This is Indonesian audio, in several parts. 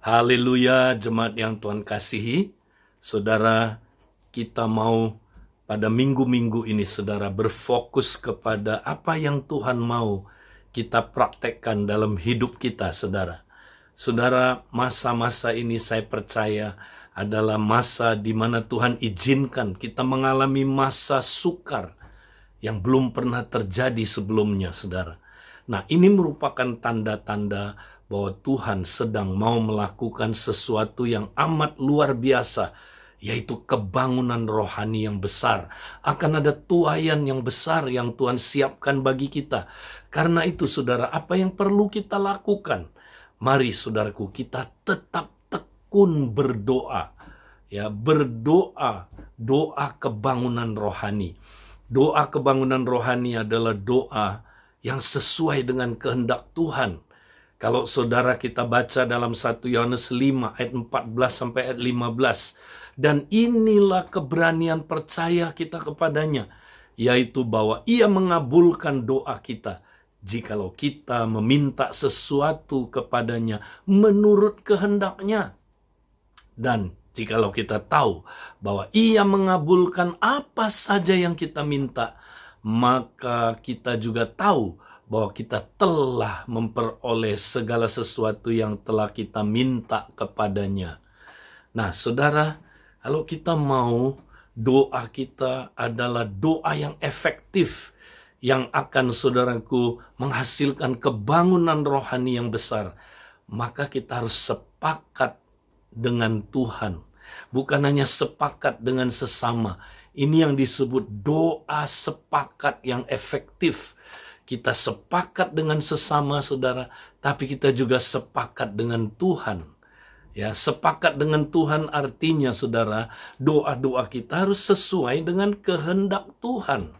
Haleluya, jemaat yang Tuhan kasihi. Saudara, kita mau pada minggu-minggu ini, saudara, berfokus kepada apa yang Tuhan mau kita praktekkan dalam hidup kita, saudara. Saudara, masa-masa ini saya percaya adalah masa di mana Tuhan izinkan kita mengalami masa sukar yang belum pernah terjadi sebelumnya, saudara. Nah, ini merupakan tanda-tanda bahwa Tuhan sedang mau melakukan sesuatu yang amat luar biasa, yaitu kebangunan rohani yang besar. Akan ada tuaian yang besar yang Tuhan siapkan bagi kita. Karena itu, saudara, apa yang perlu kita lakukan? Mari, saudaraku, kita tetap tekun berdoa. Ya, berdoa, doa kebangunan rohani. Doa kebangunan rohani adalah doa yang sesuai dengan kehendak Tuhan. Kalau saudara kita baca dalam 1 Yohanes 5 ayat 14 sampai ayat 15. Dan inilah keberanian percaya kita kepadanya, yaitu bahwa ia mengabulkan doa kita jikalau kita meminta sesuatu kepadanya menurut kehendaknya. Dan jikalau kita tahu bahwa ia mengabulkan apa saja yang kita minta, maka kita juga tahu bahwa kita telah memperoleh segala sesuatu yang telah kita minta kepadanya. Nah, saudara, kalau kita mau doa kita adalah doa yang efektif, yang akan, saudaraku, menghasilkan kebangunan rohani yang besar, maka kita harus sepakat dengan Tuhan. Bukan hanya sepakat dengan sesama. Ini yang disebut doa sepakat yang efektif. Kita sepakat dengan sesama, saudara, tapi kita juga sepakat dengan Tuhan. Ya, sepakat dengan Tuhan artinya, saudara, doa-doa kita harus sesuai dengan kehendak Tuhan.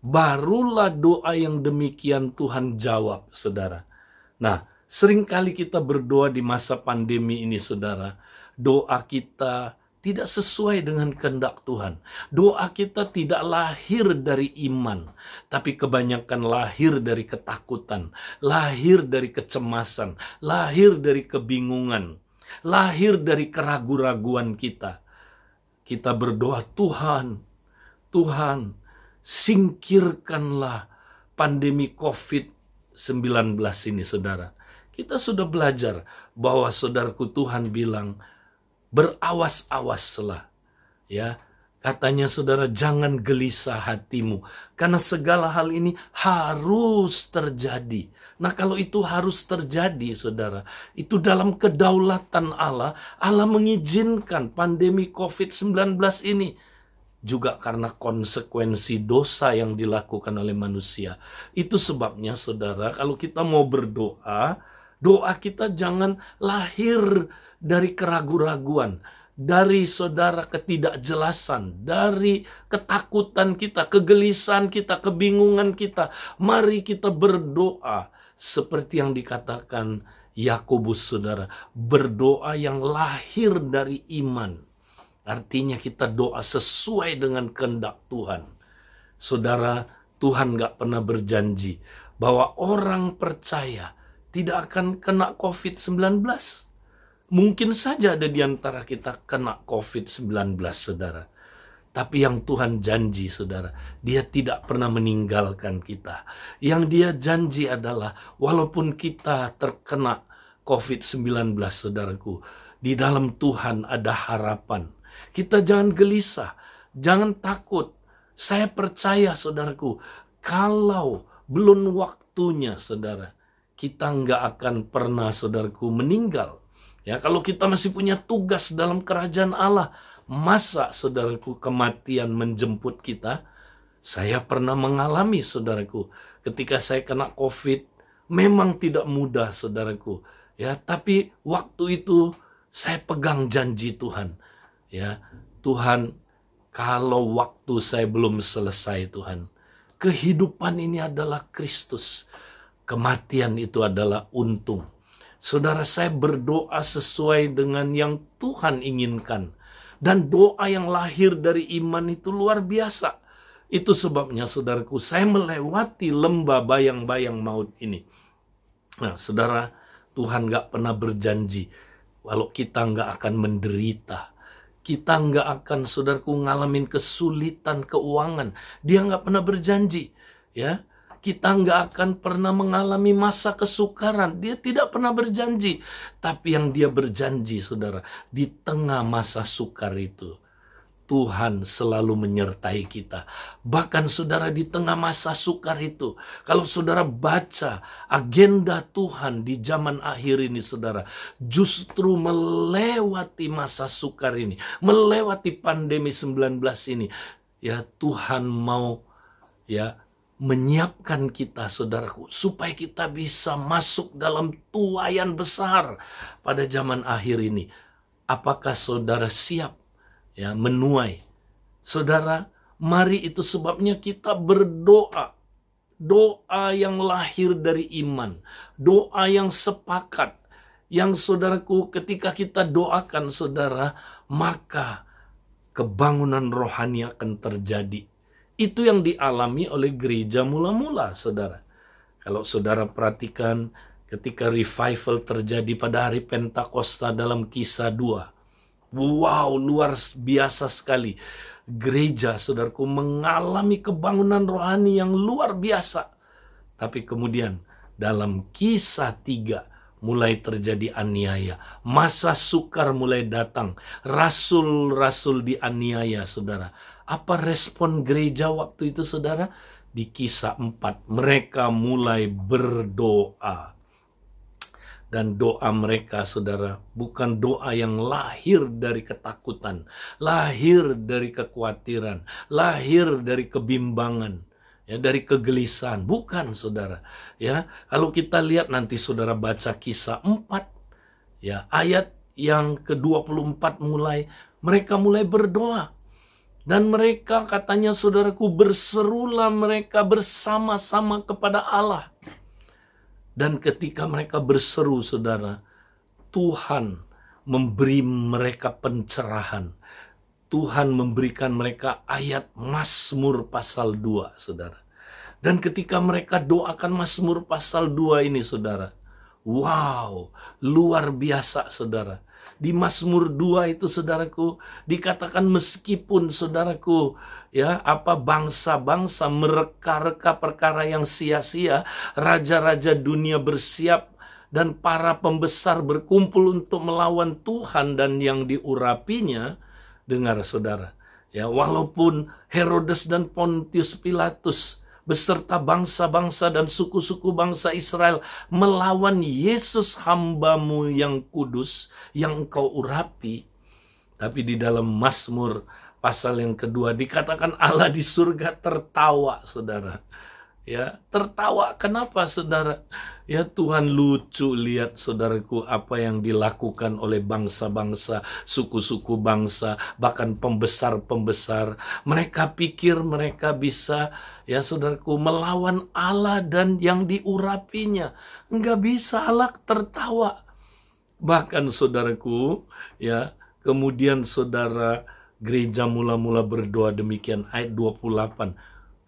Barulah doa yang demikian Tuhan jawab, saudara. Nah, seringkali kita berdoa di masa pandemi ini, saudara. Doa kita tidak sesuai dengan kehendak Tuhan. Doa kita tidak lahir dari iman, tapi kebanyakan lahir dari ketakutan, lahir dari kecemasan, lahir dari kebingungan, lahir dari keraguan-raguan kita. Kita berdoa, Tuhan, singkirkanlah pandemi COVID-19 ini, saudara. Kita sudah belajar bahwa, saudaraku, Tuhan bilang, berawas-awaslah, ya. Katanya, saudara, jangan gelisah hatimu, karena segala hal ini harus terjadi. Nah, kalau itu harus terjadi, saudara, itu dalam kedaulatan Allah. Allah mengizinkan pandemi COVID-19 ini juga karena konsekuensi dosa yang dilakukan oleh manusia. Itu sebabnya, saudara, kalau kita mau berdoa, doa kita jangan lahir dari keraguan-raguan, dari, saudara, ketidakjelasan, dari ketakutan kita, kegelisahan kita, kebingungan kita. Mari kita berdoa seperti yang dikatakan Yakobus, saudara, berdoa yang lahir dari iman. Artinya kita doa sesuai dengan kehendak Tuhan. Saudara, Tuhan gak pernah berjanji bahwa orang percaya tidak akan kena COVID-19. Mungkin saja ada di antara kita kena COVID-19, saudara. Tapi yang Tuhan janji, saudara, Dia tidak pernah meninggalkan kita. Yang Dia janji adalah, walaupun kita terkena COVID-19, saudaraku, di dalam Tuhan ada harapan. Kita jangan gelisah, jangan takut. Saya percaya, saudaraku, kalau belum waktunya, saudara, kita nggak akan pernah, saudaraku, meninggal. Ya, kalau kita masih punya tugas dalam kerajaan Allah, masa, saudaraku, kematian menjemput kita? Saya pernah mengalami, saudaraku, ketika saya kena COVID, memang tidak mudah, saudaraku. Ya, tapi waktu itu saya pegang janji Tuhan. Ya, Tuhan, kalau waktu saya belum selesai, Tuhan, kehidupan ini adalah Kristus. Kematian itu adalah untung. Saudara, saya berdoa sesuai dengan yang Tuhan inginkan. Dan doa yang lahir dari iman itu luar biasa. Itu sebabnya, saudaraku, saya melewati lembah bayang-bayang maut ini. Nah, saudara, Tuhan gak pernah berjanji Walau kita nggak akan menderita, kita nggak akan, saudaraku, ngalamin kesulitan keuangan. Dia nggak pernah berjanji, ya. Kita nggak akan pernah mengalami masa kesukaran. Dia tidak pernah berjanji. Tapi yang dia berjanji, saudara, di tengah masa sukar itu, Tuhan selalu menyertai kita. Bahkan saudara, di tengah masa sukar itu, kalau saudara baca agenda Tuhan di zaman akhir ini, saudara, justru melewati masa sukar ini, melewati pandemi 19 ini, ya, Tuhan mau, ya, menyiapkan kita, saudaraku, supaya kita bisa masuk dalam tuaian besar pada zaman akhir ini. Apakah saudara siap, ya, menuai? Saudara, mari, itu sebabnya kita berdoa. Doa yang lahir dari iman, doa yang sepakat, yang, saudaraku, ketika kita doakan, saudara, maka kebangunan rohani akan terjadi. Itu yang dialami oleh gereja mula-mula, saudara. Kalau saudara perhatikan ketika revival terjadi pada hari Pentakosta dalam Kisah 2. Wow, luar biasa sekali. Gereja, saudaraku, mengalami kebangunan rohani yang luar biasa. Tapi kemudian dalam Kisah 3 mulai terjadi aniaya. Masa sukar mulai datang. Rasul-rasul dianiaya, saudara. Apa respon gereja waktu itu, saudara? Di Kisah 4, mereka mulai berdoa. Dan doa mereka, saudara, bukan doa yang lahir dari ketakutan, lahir dari kekhawatiran, lahir dari kebimbangan, ya, dari kegelisahan. Bukan, saudara. Ya, kalau kita lihat nanti, saudara, baca Kisah 4, ya, ayat yang ke-24 mereka mulai berdoa. Dan mereka, katanya, saudaraku, berserulah mereka bersama-sama kepada Allah. Dan ketika mereka berseru, saudara, Tuhan memberi mereka pencerahan. Tuhan memberikan mereka ayat Mazmur pasal 2, saudara. Dan ketika mereka doakan Mazmur pasal 2 ini, saudara, wow, luar biasa, saudara. Di Mazmur 2 itu, saudaraku, dikatakan meskipun, saudaraku, ya, bangsa-bangsa mereka-reka perkara yang sia-sia, raja-raja dunia bersiap dan para pembesar berkumpul untuk melawan Tuhan dan yang diurapinya. Dengar, saudara, ya, walaupun Herodes dan Pontius Pilatus beserta bangsa-bangsa dan suku-suku bangsa Israel melawan Yesus hambamu yang kudus, yang engkau urapi. Tapi di dalam Mazmur pasal yang kedua dikatakan Allah di surga tertawa, saudara. Ya, tertawa. Kenapa, saudara? Ya, Tuhan lucu lihat, saudaraku, apa yang dilakukan oleh bangsa-bangsa, suku-suku bangsa, bahkan pembesar-pembesar. Mereka pikir mereka bisa, ya, saudaraku, melawan Allah dan yang diurapinya. Enggak bisa, Allah tertawa. Bahkan, saudaraku, ya, kemudian, saudara, gereja mula-mula berdoa demikian, ayat 28.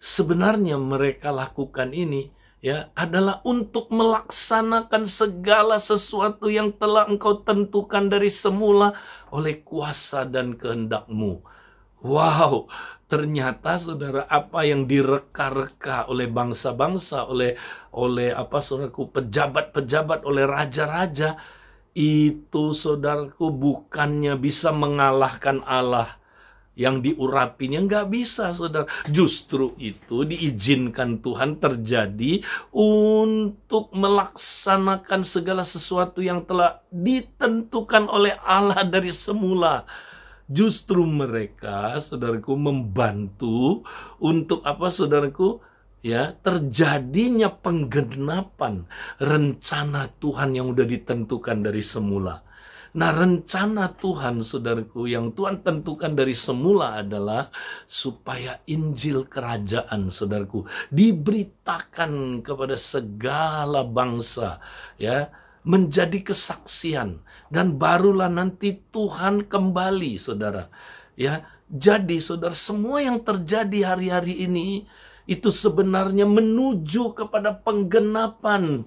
Sebenarnya mereka lakukan ini, ya, adalah untuk melaksanakan segala sesuatu yang telah engkau tentukan dari semula oleh kuasa dan kehendak-Mu. Wow, ternyata, saudara, apa yang direka-reka oleh bangsa-bangsa, oleh saudaraku, pejabat-pejabat, oleh raja-raja, itu, saudaraku, bukannya bisa mengalahkan Allah yang diurapinya. Nggak bisa, saudara. Justru itu diizinkan Tuhan terjadi untuk melaksanakan segala sesuatu yang telah ditentukan oleh Allah dari semula. Justru mereka, saudaraku, membantu untuk saudaraku, ya, terjadinya penggenapan rencana Tuhan yang udah ditentukan dari semula. Nah, rencana Tuhan, saudaraku, yang Tuhan tentukan dari semula adalah supaya Injil Kerajaan, saudaraku, diberitakan kepada segala bangsa, ya, menjadi kesaksian, dan barulah nanti Tuhan kembali, saudara. Ya, jadi, saudara, semua yang terjadi hari-hari ini itu sebenarnya menuju kepada penggenapan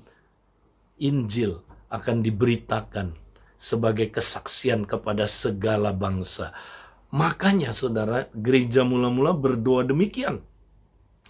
Injil akan diberitakan. sebagai kesaksian kepada segala bangsa. Makanya saudara, gereja mula-mula berdoa demikian.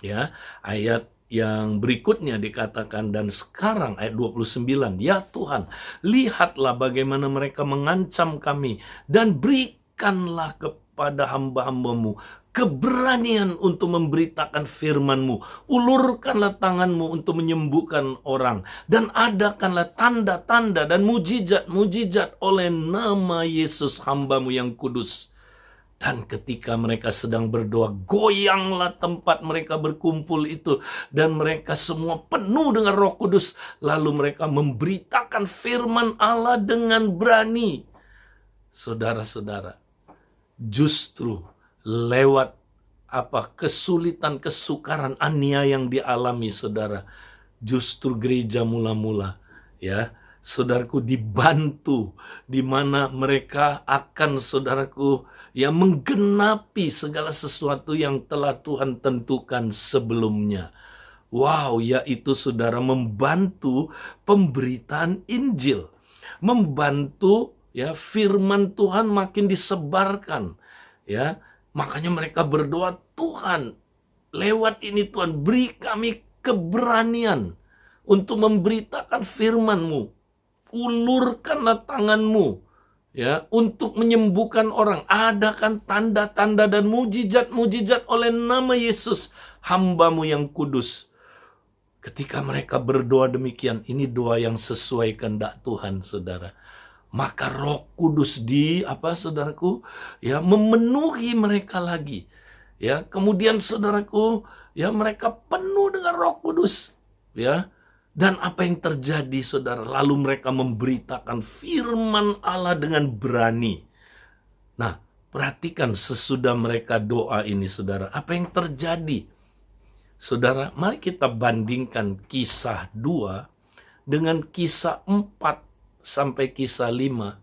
Ya, ayat yang berikutnya dikatakan, dan sekarang ayat 29, ya Tuhan, lihatlah bagaimana mereka mengancam kami, dan berikanlah kepada hamba-hambamu keberanian untuk memberitakan firman-Mu. Ulurkanlah tangan-Mu untuk menyembuhkan orang, dan adakanlah tanda-tanda dan mujizat-mujizat oleh nama Yesus hamba-Mu yang kudus. Dan ketika mereka sedang berdoa, goyanglah tempat mereka berkumpul itu, dan mereka semua penuh dengan Roh Kudus. Lalu mereka memberitakan firman Allah dengan berani. Saudara-saudara, justru lewat kesulitan, kesukaran, aniaya yang dialami saudara, justru gereja mula-mula, ya, saudaraku, dibantu, di mana mereka akan, saudaraku, ya, menggenapi segala sesuatu yang telah Tuhan tentukan sebelumnya. Wow, yaitu saudara, membantu pemberitaan Injil, membantu, ya, firman Tuhan makin disebarkan, ya. Makanya mereka berdoa, Tuhan, lewat ini Tuhan, beri kami keberanian untuk memberitakan firman-Mu. Ulurkanlah tangan-Mu, ya, untuk menyembuhkan orang. Adakan tanda-tanda dan mujizat-mujizat oleh nama Yesus, hamba-Mu yang kudus. Ketika mereka berdoa demikian, ini doa yang sesuai kehendak Tuhan, saudara. Maka Roh Kudus saudaraku, ya, memenuhi mereka lagi. Ya, kemudian saudaraku, ya, mereka penuh dengan Roh Kudus, ya. Dan apa yang terjadi, saudara? Lalu mereka memberitakan firman Allah dengan berani. Nah, perhatikan sesudah mereka doa ini, saudara, apa yang terjadi? Saudara, mari kita bandingkan kisah 2 dengan kisah 4 sampai kisah 5,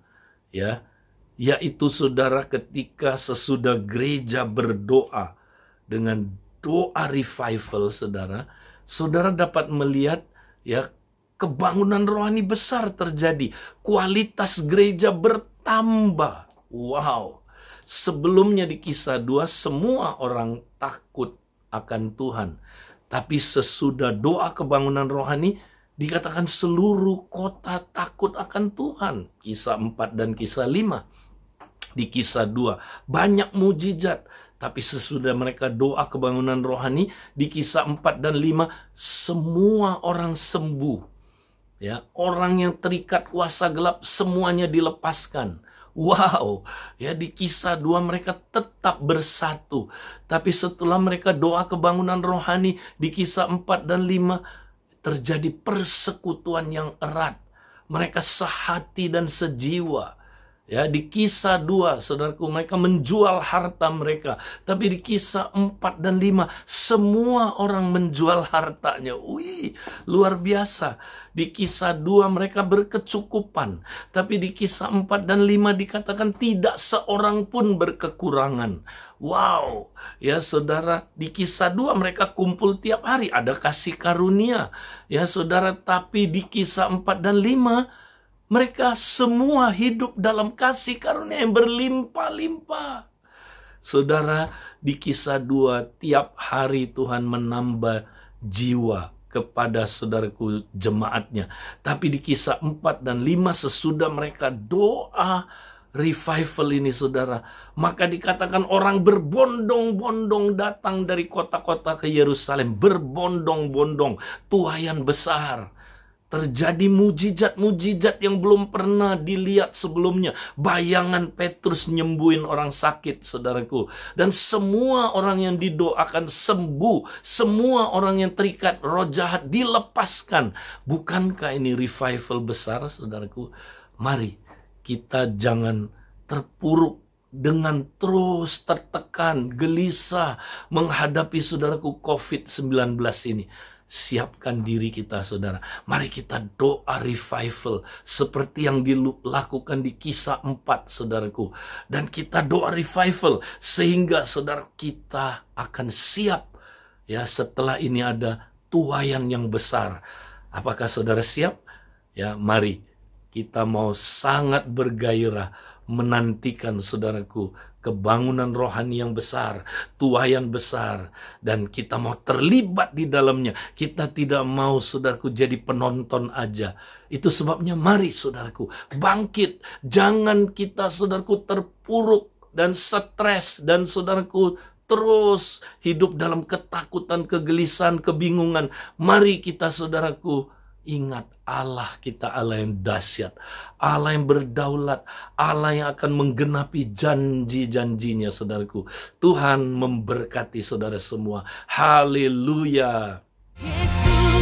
ya, yaitu saudara, ketika sesudah gereja berdoa dengan doa revival, saudara dapat melihat, ya, kebangunan rohani besar terjadi, kualitas gereja bertambah. Wow, sebelumnya di kisah 2 semua orang takut akan Tuhan, tapi sesudah doa kebangunan rohani, dikatakan seluruh kota takut akan Tuhan. Kisah 4 dan kisah 5. Di kisah 2 banyak mujizat, tapi sesudah mereka doa kebangunan rohani, di kisah 4 dan 5 semua orang sembuh. Ya, orang yang terikat kuasa gelap semuanya dilepaskan. Wow, ya, di kisah 2 mereka tetap bersatu. Tapi setelah mereka doa kebangunan rohani, di kisah 4 dan 5 terjadi persekutuan yang erat. Mereka sehati dan sejiwa. Ya, di kisah 2, saudaraku, mereka menjual harta mereka. Tapi di kisah 4 dan 5, semua orang menjual hartanya. Wih, luar biasa. Di kisah 2 mereka berkecukupan. Tapi di kisah 4 dan 5 dikatakan tidak seorang pun berkekurangan. Wow, ya saudara, di kisah 2 mereka kumpul tiap hari, ada kasih karunia. Ya saudara, tapi di kisah 4 dan 5, mereka semua hidup dalam kasih karunia yang berlimpah-limpah. Saudara, di kisah 2 tiap hari Tuhan menambah jiwa kepada saudaraku jemaatnya. Tapi di kisah 4 dan 5 sesudah mereka doa revival ini, saudara, maka dikatakan orang berbondong-bondong datang dari kota-kota ke Yerusalem. Berbondong-bondong, tuaian besar. Terjadi mujizat-mujizat yang belum pernah dilihat sebelumnya. Bayangan Petrus nyembuhin orang sakit, saudaraku. Dan semua orang yang didoakan sembuh. Semua orang yang terikat roh jahat dilepaskan. Bukankah ini revival besar, saudaraku? Mari kita jangan terpuruk dengan terus tertekan, gelisah menghadapi, saudaraku, COVID-19 ini. Siapkan diri kita, saudara. Mari kita doa revival seperti yang dilakukan di kisah 4, saudaraku. Dan kita doa revival sehingga, saudara, kita akan siap. Ya, setelah ini ada tuaian yang besar. Apakah saudara siap? Ya, mari kita mau sangat bergairah menantikan, saudaraku, kebangunan rohani yang besar, tuaian besar, dan kita mau terlibat di dalamnya. Kita tidak mau, saudaraku, jadi penonton aja. Itu sebabnya mari, saudaraku, bangkit. Jangan kita, saudaraku, terpuruk dan stres, dan saudaraku terus hidup dalam ketakutan, kegelisahan, kebingungan. Mari kita, saudaraku, ingat Allah kita, Allah yang dahsyat, Allah yang berdaulat, Allah yang akan menggenapi janji-janjinya, saudaraku. Tuhan memberkati saudara semua. Haleluya. Yesus.